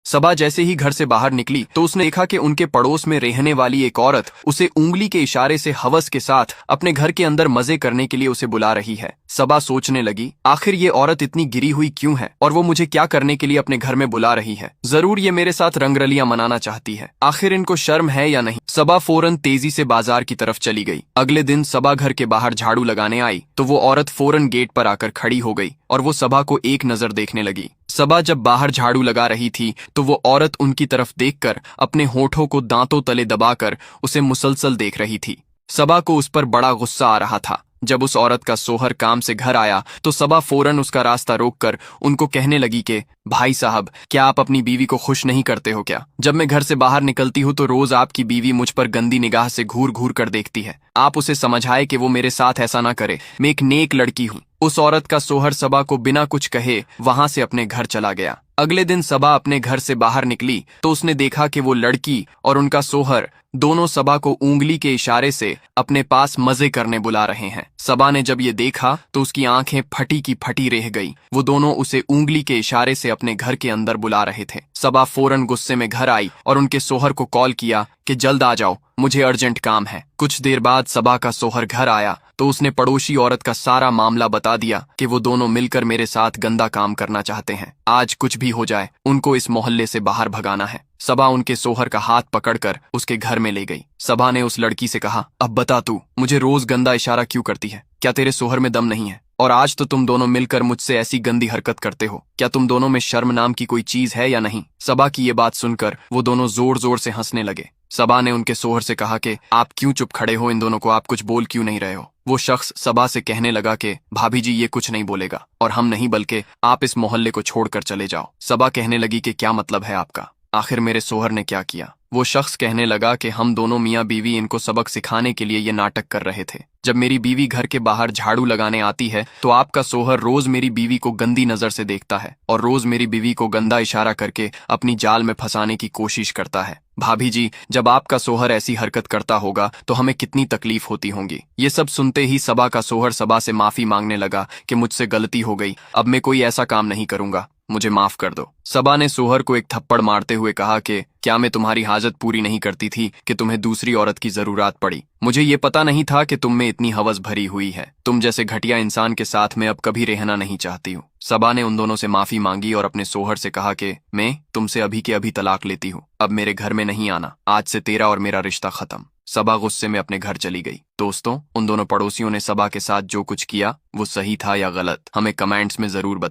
सबा जैसे ही घर से बाहर निकली तो उसने देखा कि उनके पड़ोस में रहने वाली एक औरत उसे उंगली के इशारे से हवस के साथ अपने घर के अंदर मजे करने के लिए उसे बुला रही है। सबा सोचने लगी, आखिर ये औरत इतनी गिरी हुई क्यों है और वो मुझे क्या करने के लिए अपने घर में बुला रही है? जरूर ये मेरे साथ रंगरलियां मनाना चाहती है। आखिर इनको शर्म है या नहीं? सबा फौरन तेजी से बाजार की तरफ चली गई। अगले दिन सबा घर के बाहर झाड़ू लगाने आई तो वो औरत फौरन गेट पर आकर खड़ी हो गई और वो सबा को एक नजर देखने लगी। सबा जब बाहर झाड़ू लगा रही थी तो वो औरत उनकी तरफ देखकर अपने होठों को दांतों तले दबाकर उसे मुसलसल देख रही थी। सबा को उस पर बड़ा गुस्सा आ रहा था। जब उस औरत का सोहर काम से घर आया तो सबा फौरन उसका रास्ता रोककर उनको कहने लगी कि भाई साहब, क्या आप अपनी बीवी को खुश नहीं करते हो क्या? जब मैं घर से बाहर निकलती हूँ तो रोज आपकी बीवी मुझ पर गंदी निगाह से घूर घूर कर देखती है। आप उसे समझाए कि वो मेरे साथ ऐसा ना करे। मैं एक नेक लड़की हूँ। उस औरत का सोहर सबा को बिना कुछ कहे वहां से अपने घर चला गया। अगले दिन सबा अपने घर से बाहर निकली तो उसने देखा कि वो लड़की और उनका सोहर दोनों सबा को उंगली के इशारे से अपने पास मजे करने बुला रहे हैं। सबा ने जब ये देखा तो उसकी आंखें फटी की फटी रह गई। वो दोनों उसे उंगली के इशारे से अपने घर के अंदर बुला रहे थे। सबा फौरन गुस्से में घर आई और उनके सोहर को कॉल किया कि जल्द आ जाओ, मुझे अर्जेंट काम है। कुछ देर बाद सबा का सोहर घर आया तो उसने पड़ोसी औरत का सारा मामला बता दिया कि वो दोनों मिलकर मेरे साथ गंदा काम करना चाहते हैं। आज कुछ भी हो जाए उनको इस मोहल्ले से बाहर भगाना है। सबा उनके सोहर का हाथ पकड़कर उसके घर में ले गई। सबा ने उस लड़की से कहा, अब बता तू मुझे रोज गंदा इशारा क्यों करती है? क्या तेरे सोहर में दम नहीं है? और आज तो तुम दोनों मिलकर मुझसे ऐसी गंदी हरकत करते हो। क्या तुम दोनों में शर्म नाम की कोई चीज है या नहीं? सबा की ये बात सुनकर वो दोनों जोर जोर से हंसने लगे। सबा ने उनके सोहर से कहा कि आप क्यों चुप खड़े हो? इन दोनों को आप कुछ बोल क्यों नहीं रहे हो? वो शख्स सबा से कहने लगा कि भाभी जी, ये कुछ नहीं बोलेगा और हम नहीं बल्कि आप इस मोहल्ले को छोड़कर चले जाओ। सबा कहने लगी कि क्या मतलब है आपका? आखिर मेरे सोहर ने क्या किया? वो शख्स कहने लगा कि हम दोनों मियाँ बीवी इनको सबक सिखाने के लिए ये नाटक कर रहे थे। जब मेरी बीवी घर के बाहर झाड़ू लगाने आती है तो आपका सोहर रोज मेरी बीवी को गंदी नजर से देखता है और रोज मेरी बीवी को गंदा इशारा करके अपनी जाल में फंसाने की कोशिश करता है। भाभी जी, जब आपका सोहर ऐसी हरकत करता होगा तो हमें कितनी तकलीफ होती होंगी। ये सब सुनते ही सबा का सोहर सबा से माफी मांगने लगा कि मुझसे गलती हो गई, अब मैं कोई ऐसा काम नहीं करूंगा, मुझे माफ कर दो। सबा ने सोहर को एक थप्पड़ मारते हुए कहा कि क्या मैं तुम्हारी हाजत पूरी नहीं करती थी कि तुम्हें दूसरी औरत की जरूरत पड़ी? मुझे ये पता नहीं था कि तुम में इतनी हवस भरी हुई है। तुम जैसे घटिया इंसान के साथ मैं अब कभी रहना नहीं चाहती हूँ। सबा ने उन दोनों से माफी मांगी और अपने सोहर से कहा कि मैं तुमसे अभी के अभी तलाक लेती हूँ, अब मेरे घर में नहीं आना। आज से तेरा और मेरा रिश्ता खत्म। सबा गुस्से में अपने घर चली गई। दोस्तों, उन दोनों पड़ोसियों ने सबा के साथ जो कुछ किया वो सही था या गलत, हमें कमेंट्स में जरूर बताएं।